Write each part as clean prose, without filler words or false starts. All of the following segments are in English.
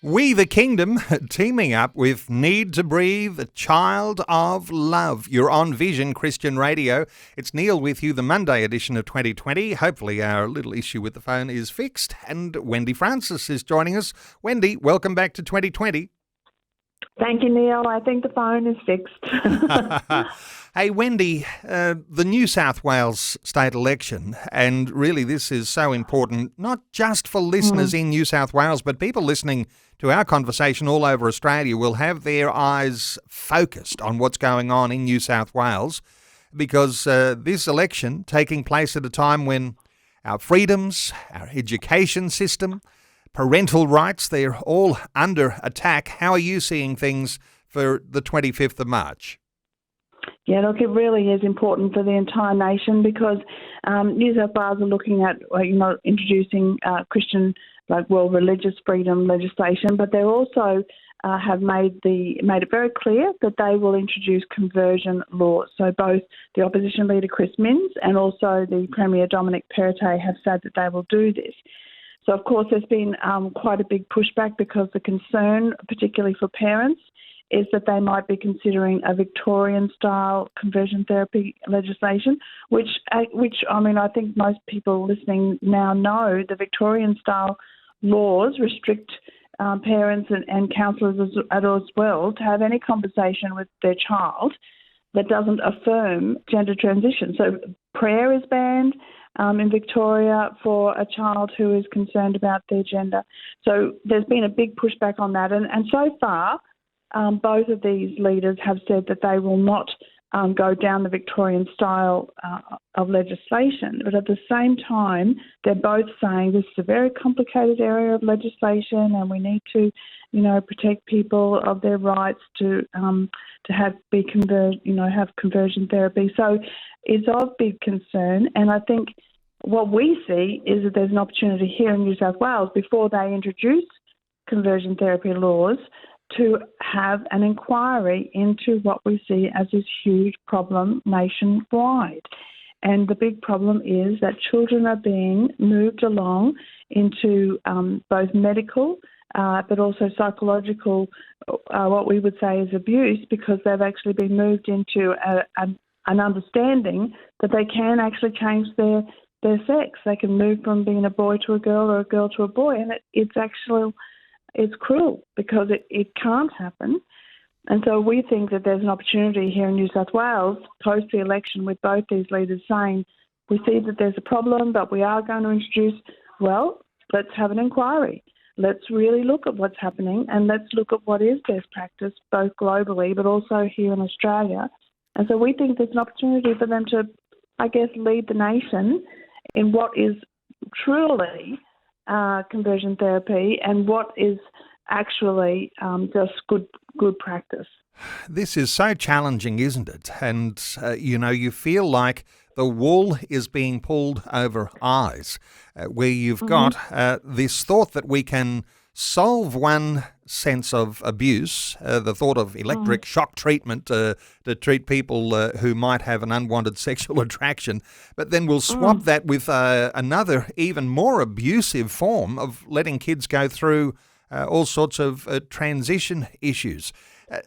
We the Kingdom teaming up with Need to Breathe, a Child of Love. You're on Vision Christian Radio. It's Neil with you, the Monday edition of 2020. Hopefully our little issue with the phone is fixed, and Wendy Francis is joining us. Wendy, welcome back to 2020. Thank you, Neil. I think the phone is fixed. Hey, Wendy, the New South Wales state election, and really this is so important, not just for listeners in New South Wales, but people listening to our conversation all over Australia will have their eyes focused on what's going on in New South Wales, because this election taking place at a time when our freedoms, our education system, parental rights, they're all under attack. How are you seeing things for the 25th of March? Yeah, look, it really is important for the entire nation because New South Wales are looking at, introducing Christian, religious freedom legislation, but they also have made it very clear that they will introduce conversion laws. So both the opposition leader Chris Minns and also the Premier Dominic Perrottet have said that they will do this. So, of course, there's been quite a big pushback because the concern, particularly for parents, is that they might be considering a Victorian-style conversion therapy legislation, which I think most people listening now know the Victorian-style laws restrict parents and counsellors as well to have any conversation with their child that doesn't affirm gender transition. So prayer is banned in Victoria for a child who is concerned about their gender. So there's been a big pushback on that. And so far, both of these leaders have said that they will not go down the Victorian style of legislation. But at the same time, they're both saying this is a very complicated area of legislation and we need to, protect people of their rights to have conversion therapy. So it's of big concern. And I think what we see is that there's an opportunity here in New South Wales before they introduce conversion therapy laws to have an inquiry into what we see as this huge problem nationwide. And the big problem is that children are being moved along into both medical but also psychological, what we would say is abuse, because they've actually been moved into an understanding that they can actually change their sex. They can move from being a boy to a girl or a girl to a boy, and it's cruel because it can't happen. And so we think that there's an opportunity here in New South Wales post the election with both these leaders saying, we see that there's a problem, but we are going to introduce, let's have an inquiry. Let's really look at what's happening and let's look at what is best practice, both globally but also here in Australia. And so we think there's an opportunity for them to, lead the nation in what is truly conversion therapy and what is actually just good practice. This is so challenging, isn't it? And, you feel like the wool is being pulled over eyes, where you've got this thought that we can solve one sense of abuse, the thought of electric shock treatment to treat people who might have an unwanted sexual attraction, but then we'll swap that with another even more abusive form of letting kids go through all sorts of transition issues.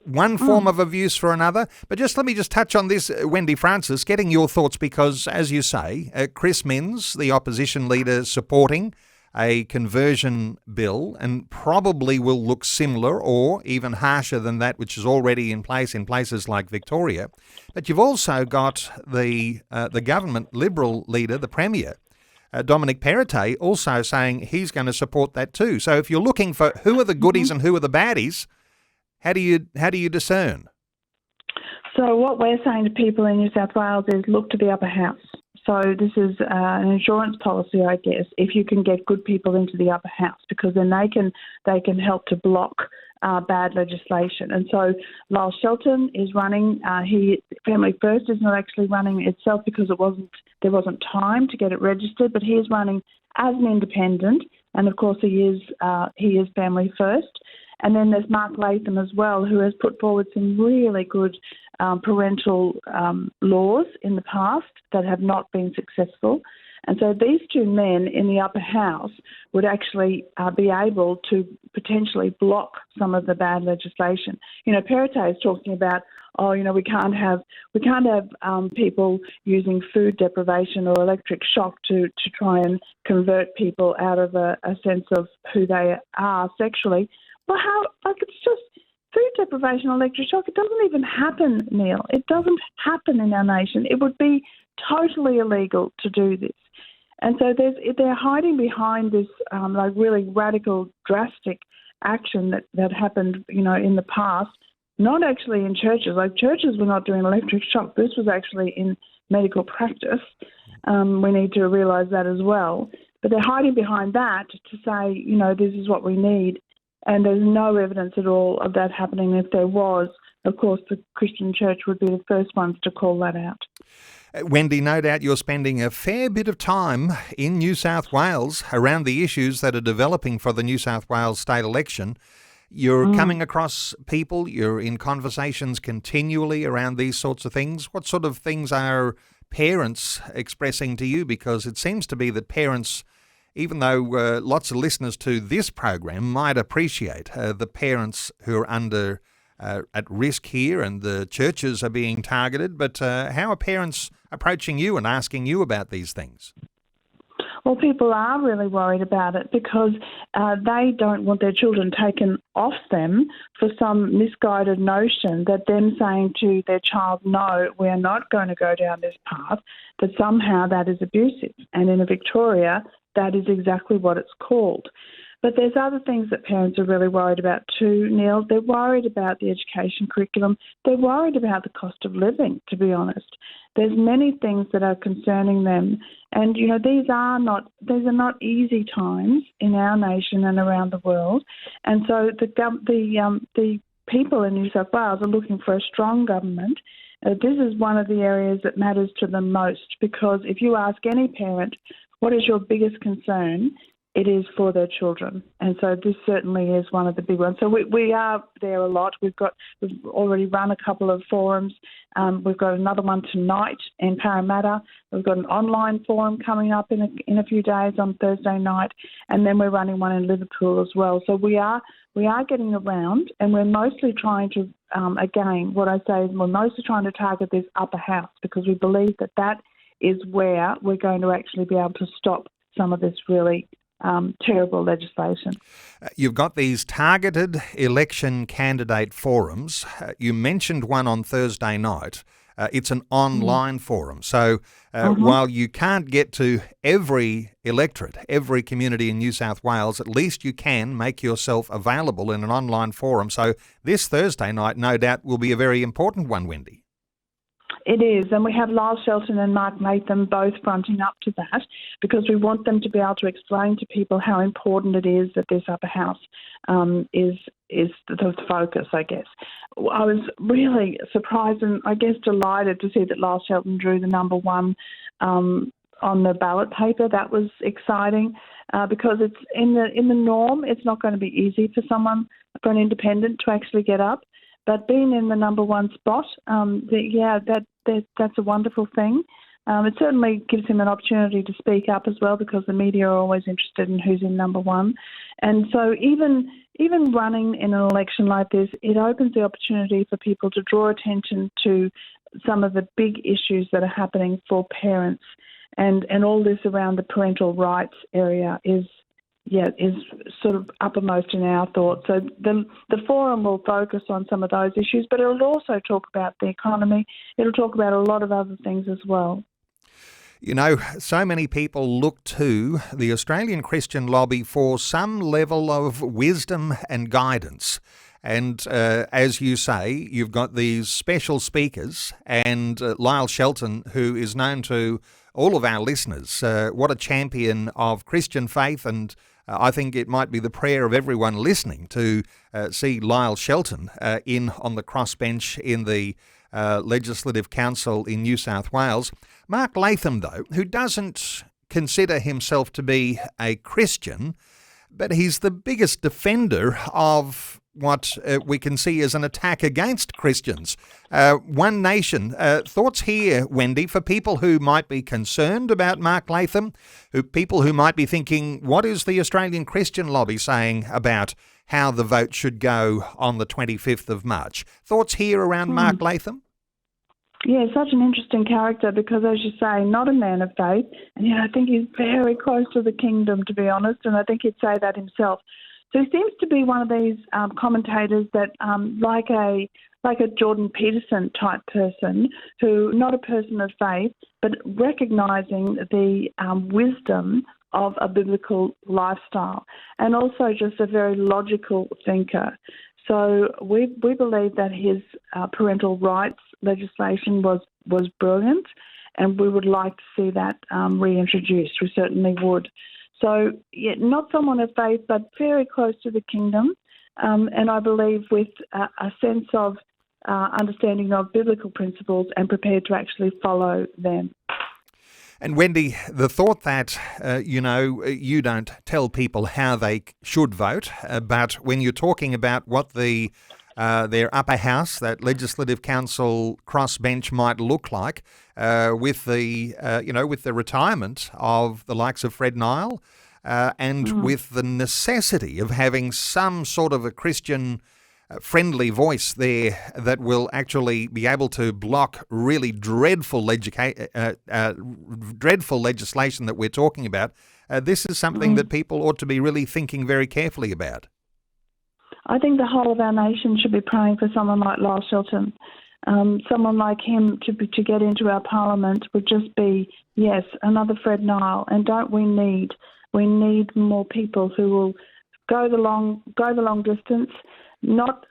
One form of abuse for another. But let me touch on this, Wendy Francis, getting your thoughts, because, as you say, Chris Minns, the opposition leader, supporting a conversion bill, and probably will look similar or even harsher than that which is already in place in places like Victoria. But you've also got the government Liberal leader, the Premier, Dominic Perrottet, also saying he's going to support that too. So if you're looking for who are the goodies and who are the baddies, how do you discern? So what we're saying to people in New South Wales is look to the upper house. So this is an insurance policy, I guess, if you can get good people into the upper house, because then they can help to block bad legislation. And so Lyle Shelton is running. Family First is not actually running itself because there wasn't time to get it registered, but he is running as an independent, and of course he is Family First. And then there's Mark Latham as well, who has put forward some really good parental laws in the past that have not been successful. And so these two men in the upper house would actually be able to potentially block some of the bad legislation. Perrottet is talking about, we can't have people using food deprivation or electric shock to try and convert people out of a sense of who they are sexually. Well, it's just food deprivation or electric shock. It doesn't even happen, Neil. It doesn't happen in our nation. It would be totally illegal to do this. And so they're hiding behind this really radical, drastic action that happened, in the past. Not actually in churches. Like, churches were not doing electric shock. This was actually in medical practice. We need to realise that as well. But they're hiding behind that to say, this is what we need. And there's no evidence at all of that happening. If there was, of course, the Christian church would be the first ones to call that out. Wendy, no doubt you're spending a fair bit of time in New South Wales around the issues that are developing for the New South Wales state election. You're coming across people, you're in conversations continually around these sorts of things. What sort of things are parents expressing to you? Because it seems to be that parents, even though lots of listeners to this program might appreciate the parents who are under at risk here and the churches are being targeted, but how are parents approaching you and asking you about these things? Well, people are really worried about it because they don't want their children taken off them for some misguided notion that them saying to their child, no, we're not going to go down this path, that somehow that is abusive. And in Victoria, that is exactly what it's called. But there's other things that parents are really worried about too, Neil. They're worried about the education curriculum. They're worried about the cost of living, to be honest. There's many things that are concerning them. And, these are not easy times in our nation and around the world. And so the people in New South Wales are looking for a strong government. This is one of the areas that matters to them most, because if you ask any parent, what is your biggest concern? It is for their children. And so this certainly is one of the big ones. So we are there a lot. We've already run a couple of forums. We've got another one tonight in Parramatta. We've got an online forum coming up in a few days on Thursday night. And then we're running one in Liverpool as well. So we are getting around, and we're mostly trying to, again, what I say is we're mostly trying to target this upper house, because we believe that is where we're going to actually be able to stop some of this really terrible legislation. You've got these targeted election candidate forums. You mentioned one on Thursday night. It's an online forum. So while you can't get to every electorate, every community in New South Wales, at least you can make yourself available in an online forum. So this Thursday night, no doubt, will be a very important one, Wendy. It is, and we have Lyle Shelton and Mark Latham both fronting up to that, because we want them to be able to explain to people how important it is that this upper house is the focus, I guess. I was really surprised and I guess delighted to see that Lyle Shelton drew the number one on the ballot paper. That was exciting because it's in the norm. It's not going to be easy for an independent to actually get up. But being in the number one spot, that's a wonderful thing. It certainly gives him an opportunity to speak up as well, because the media are always interested in who's in number one. And so even running in an election like this, it opens the opportunity for people to draw attention to some of the big issues that are happening for parents. And all this around the parental rights area is sort of uppermost in our thoughts. So the forum will focus on some of those issues, but it'll also talk about the economy. It'll talk about a lot of other things as well. So many people look to the Australian Christian lobby for some level of wisdom and guidance. And as you say, you've got these special speakers, and Lyle Shelton, who is known to all of our listeners, what a champion of Christian faith, and I think it might be the prayer of everyone listening to see Lyle Shelton in on the crossbench in the Legislative Council in New South Wales. Mark Latham, though, who doesn't consider himself to be a Christian, but he's the biggest defender of what we can see as an attack against Christians. One Nation, thoughts here, Wendy, for people who might be concerned about Mark Latham, people who might be thinking, what is the Australian Christian lobby saying about how the vote should go on the 25th of March? Thoughts here around Mark Latham? Yeah, such an interesting character because, as you say, not a man of faith. And I think he's very close to the kingdom, to be honest, and I think he'd say that himself. So he seems to be one of these commentators that, like a Jordan Peterson type person, who not a person of faith, but recognising the wisdom of a biblical lifestyle, and also just a very logical thinker. So we believe that his parental rights legislation was brilliant, and we would like to see that reintroduced. We certainly would. So, yeah, not someone of faith, but very close to the kingdom, and I believe with a sense of understanding of biblical principles and prepared to actually follow them. And Wendy, the thought that, you don't tell people how they should vote, but when you're talking about what their upper house, that Legislative Council crossbench might look like, with the retirement of the likes of Fred Nile, and with the necessity of having some sort of a Christian friendly voice there that will actually be able to block really dreadful legislation that we're talking about. This is something that people ought to be really thinking very carefully about. I think the whole of our nation should be praying for someone like Lyle Shelton. Someone like him to get into our parliament would just be, yes, another Fred Nile. And don't we need more people who will go the long distance, not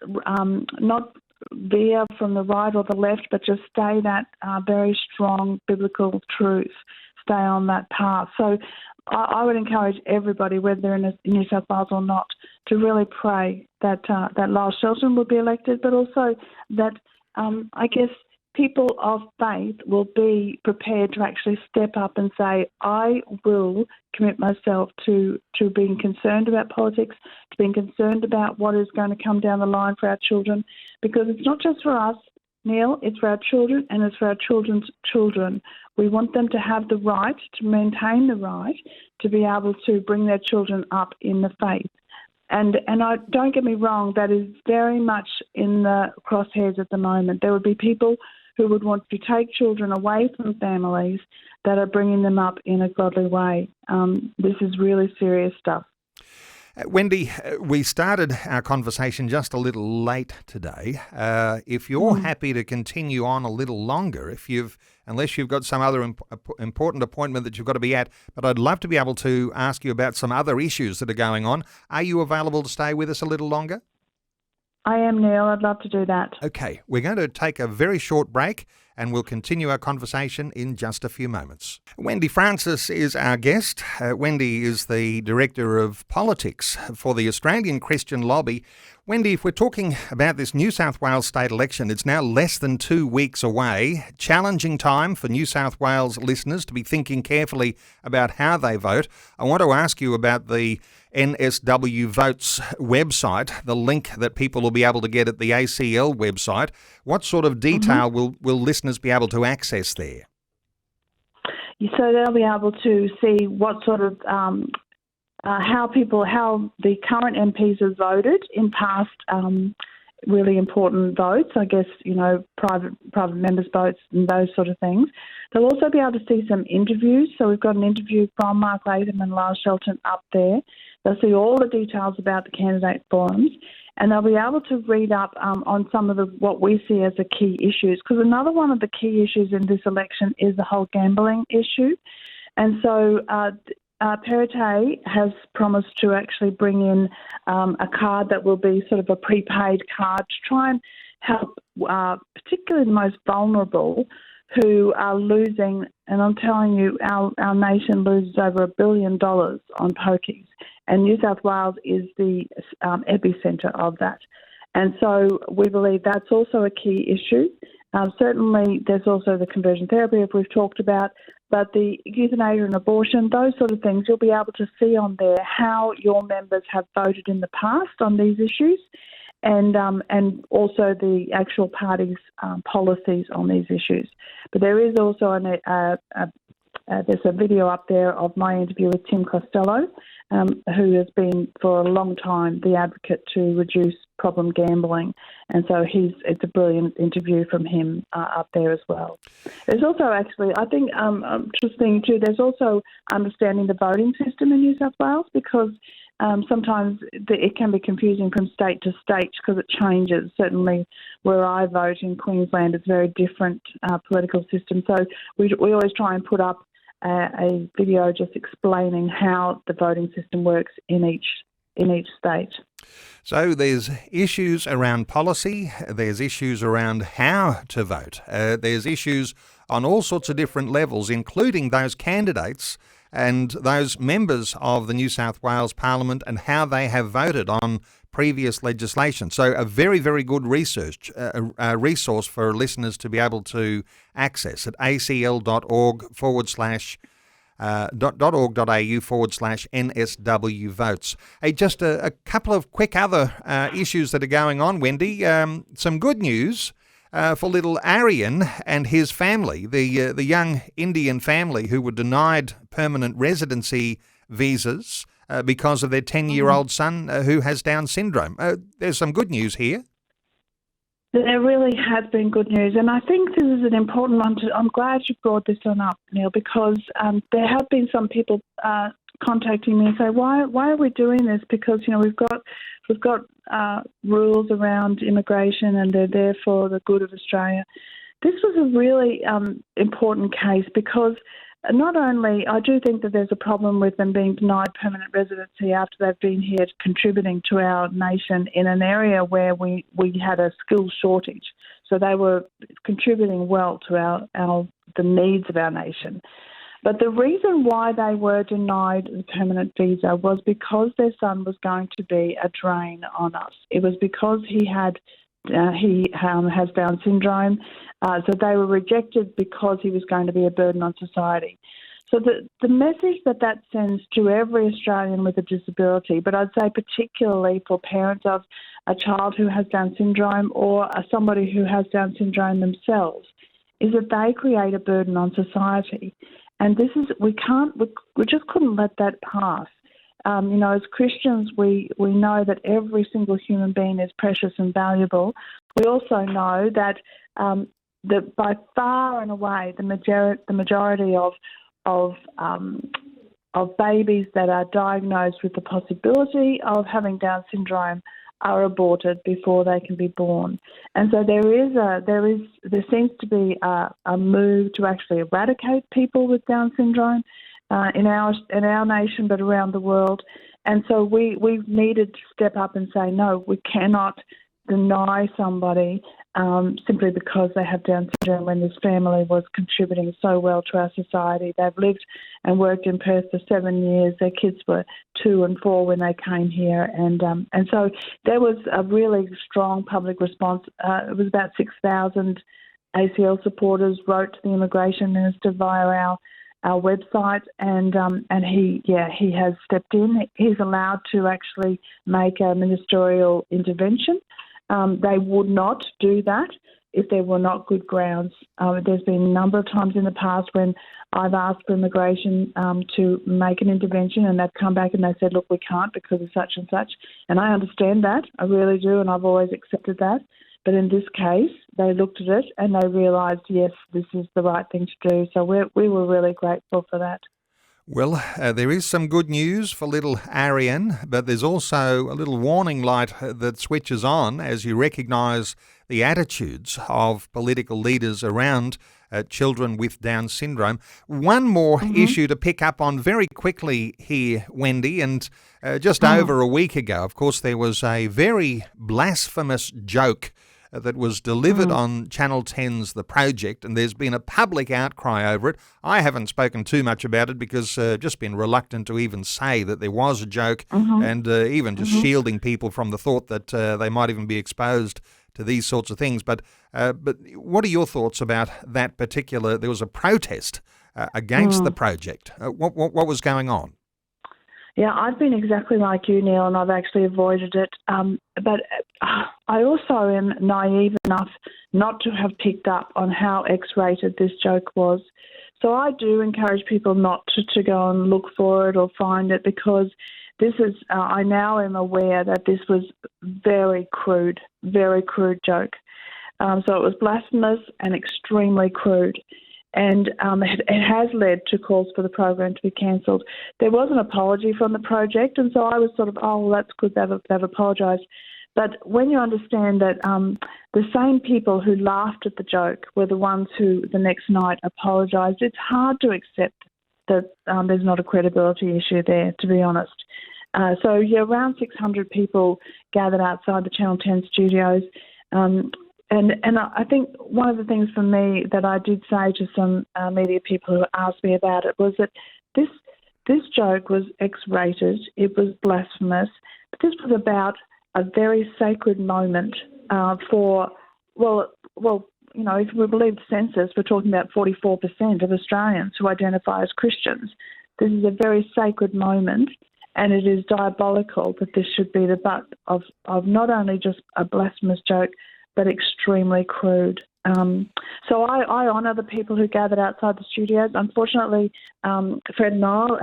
veer from the right or the left, but just stay that very strong biblical truth, stay on that path. So I would encourage everybody, whether they're in New South Wales or not, to really pray that Lyle Shelton will be elected, but also that I guess people of faith will be prepared to actually step up and say, I will commit myself to being concerned about politics, to being concerned about what is going to come down the line for our children, because it's not just for us, Neil, it's for our children and it's for our children's children. We want them to have the right, to maintain the right, to be able to bring their children up in the faith. And don't get me wrong, that is very much in the crosshairs at the moment. There would be people who would want to take children away from families that are bringing them up in a godly way. This is really serious stuff. Wendy, we started our conversation just a little late today. If you're happy to continue on a little longer, unless you've got some other important appointment that you've got to be at, but I'd love to be able to ask you about some other issues that are going on. Are you available to stay with us a little longer? I am, Neil. I'd love to do that. Okay, we're going to take a very short break and we'll continue our conversation in just a few moments. Wendy Francis is our guest. Wendy is the Director of Politics for the Australian Christian Lobby. Wendy, if we're talking about this New South Wales state election, it's now less than 2 weeks away. Challenging time for New South Wales listeners to be thinking carefully about how they vote. I want to ask you about the NSW Votes website, the link that people will be able to get at the ACL website. What sort of detail will listeners be able to access there? So they'll be able to see what sort of how the current MPs have voted in past really important votes, I guess, private members' votes and those sort of things. They'll also be able to see some interviews. So we've got an interview from Mark Latham and Lyle Shelton up there. They'll see all the details about the candidate forums, and they'll be able to read up on some of what we see as the key issues. Because another one of the key issues in this election is the whole gambling issue. And so Perrottet has promised to actually bring in a card that will be sort of a prepaid card to try and help particularly the most vulnerable who are losing, and I'm telling you, our nation loses over $1 billion on pokies, and New South Wales is the epicentre of that. And so we believe that's also a key issue. Certainly there's also the conversion therapy, if we've talked about, but the euthanasia and abortion, those sort of things, you'll be able to see on there how your members have voted in the past on these issues. and also the actual party's policies on these issues. But there is also there's a video up there of my interview with Tim Costello, who has been for a long time the advocate to reduce problem gambling, and so it's a brilliant interview from him up there as well. There's also actually, I think, interesting too, there's also understanding the voting system in New South Wales, because sometimes it can be confusing from state to state because it changes. Certainly where I vote in Queensland, it's a very different political system. So we always try and put up a video just explaining how the voting system works in each state. So there's issues around policy, there's issues around how to vote, there's issues on all sorts of different levels, including those candidates and those members of the New South Wales Parliament and how they have voted on previous legislation. So a very, very good resource for listeners to be able to access at acl.org.au/NSW votes. Hey, just a couple of quick other issues that are going on, Wendy. Some good news for little Aaryan and his family, the young Indian family who were denied permanent residency visas because of their 10-year-old son who has Down syndrome. There's some good news here. There really has been good news, and I think this is an important one. I'm glad you brought this one up, Neil, because there have been some people contacting me and say, "Why are we doing this?" Because we've got rules around immigration, and they're there for the good of Australia. This was a really important case because not only I do think that there's a problem with them being denied permanent residency after they've been here contributing to our nation in an area where we had a skills shortage. So they were contributing well to the needs of our nation. But the reason why they were denied the permanent visa was because their son was going to be a drain on us. It was because he has Down syndrome, so they were rejected because he was going to be a burden on society. So the message that sends to every Australian with a disability, but I'd say particularly for parents of a child who has Down syndrome or somebody who has Down syndrome themselves, is that they create a burden on society. And we just couldn't let that pass. As Christians, we know that every single human being is precious and valuable. We also know that by far and away the majority of babies that are diagnosed with the possibility of having Down syndrome are aborted before they can be born. And so there seems to be a move to actually eradicate people with Down syndrome in our nation, but around the world. And so we've needed to step up and say, no, we cannot deny somebody simply because they have Down syndrome when this family was contributing so well to our society. They've lived and worked in Perth for 7 years. Their kids were 2 and 4 when they came here. And so there was a really strong public response. It was about 6,000 ACL supporters wrote to the Immigration Minister via our website, and he has stepped in. He's allowed to actually make a ministerial intervention. They would not do that if there were not good grounds. There's been a number of times in the past when I've asked for immigration to make an intervention, and they've come back and they said, look, we can't because of such and such. And I understand that. I really do, and I've always accepted that. But in this case, they looked at it and they realised, yes, this is the right thing to do. So we were really grateful for that. Well, there is some good news for little Aaryan, but there's also a little warning light that switches on as you recognise the attitudes of political leaders around children with Down syndrome. One more issue to pick up on very quickly here, Wendy, and just over a week ago, of course, there was a very blasphemous joke that was delivered on Channel 10's The Project, and there's been a public outcry over it. I haven't spoken too much about it because I've just been reluctant to even say that there was a joke and even just shielding people from the thought that they might even be exposed to these sorts of things. But what are your thoughts about that particular? There was a protest against The Project. What was going on? Yeah, I've been exactly like you, Neil, and I've actually avoided it. But I also am naive enough not to have picked up on how X-rated this joke was. So I do encourage people not to go and look for it or find it, because this is, I now am aware that this was very crude joke. So it was blasphemous and extremely crude. And it has led to calls for the program to be cancelled. There was an apology from the project, and so I was sort of, oh, well, that's good, they've apologised. But when you understand that the same people who laughed at the joke were the ones who the next night apologised, it's hard to accept that there's not a credibility issue there, to be honest. So, yeah, around 600 people gathered outside the Channel 10 studios. And I think one of the things for me that I did say to some media people who asked me about it was that this joke was X-rated, it was blasphemous, but this was about a very sacred moment for, well, you know, if we believe the census, we're talking about 44% of Australians who identify as Christians. This is a very sacred moment, and it is diabolical that this should be the butt of not only just a blasphemous joke, but extremely crude. So I honour the people who gathered outside the studios. Unfortunately, Fred Nile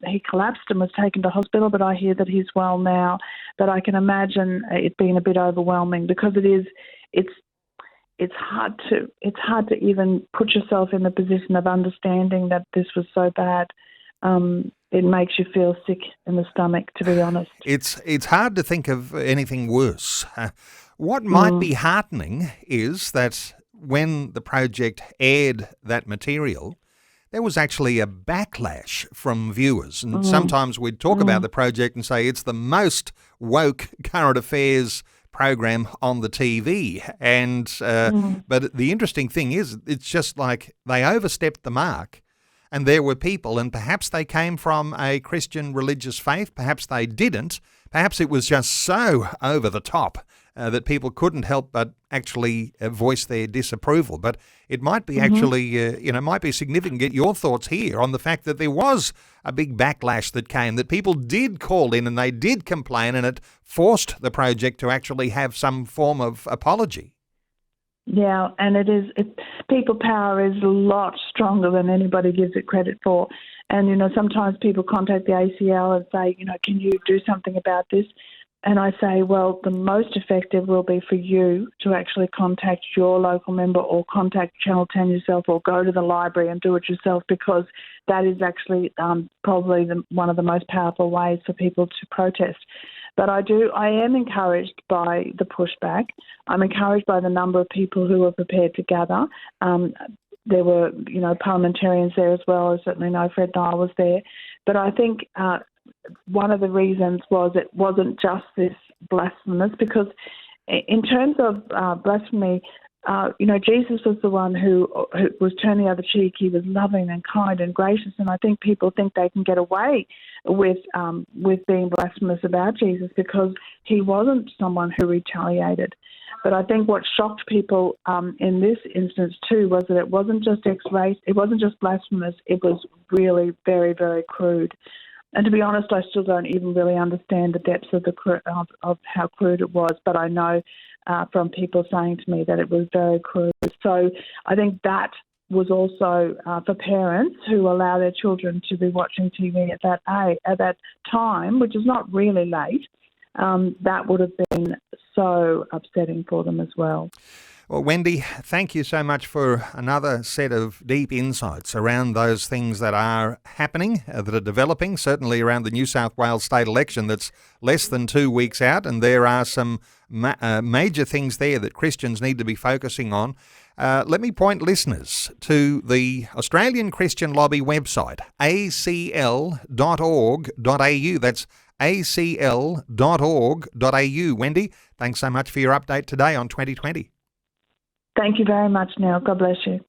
he collapsed and was taken to hospital, but I hear that he's well now. But I can imagine it being a bit overwhelming, because it's hard to even put yourself in the position of understanding that this was so bad. It makes you feel sick in the stomach, to be honest. It's hard to think of anything worse. What might be heartening is that when the project aired that material, there was actually a backlash from viewers. And sometimes we'd talk about the project and say it's the most woke current affairs program on the TV. And but the interesting thing is, it's just like they overstepped the mark. And there were people, and perhaps they came from a Christian religious faith, perhaps they didn't, perhaps it was just so over the top that people couldn't help but actually voice their disapproval. But it might be actually, might be significant. Get your thoughts here on the fact that there was a big backlash that came, that people did call in and they did complain, and it forced the project to actually have some form of apology. Yeah, and people power is a lot stronger than anybody gives it credit for. And, sometimes people contact the ACL and say, can you do something about this? And I say, well, the most effective will be for you to actually contact your local member, or contact Channel 10 yourself, or go to the library and do it yourself, because that is actually probably one of the most powerful ways for people to protest. But I am encouraged by the pushback. I'm encouraged by the number of people who were prepared to gather. There were, parliamentarians there as well. I certainly know Fred Nile was there. But I think one of the reasons was it wasn't just this blasphemous, because in terms of blasphemy, Jesus was the one who was turning the other cheek. He was loving and kind and gracious, and I think people think they can get away with being blasphemous about Jesus because he wasn't someone who retaliated. But I think what shocked people in this instance too was that it wasn't just X-race, it wasn't just blasphemous, it was really very, very crude. And to be honest, I still don't even really understand the depths of how crude it was, but I know from people saying to me that it was very crude. So I think that was also for parents who allow their children to be watching TV at that time, which is not really late. That would have been so upsetting for them as well. Well, Wendy, thank you so much for another set of deep insights around those things that are happening, that are developing, certainly around the New South Wales State Election that's less than 2 weeks out, and there are some major things there that Christians need to be focusing on. Let me point listeners to the Australian Christian Lobby website, acl.org.au. That's acl.org.au. Wendy, thanks so much for your update today on 2020. Thank you very much, Neil. God bless you.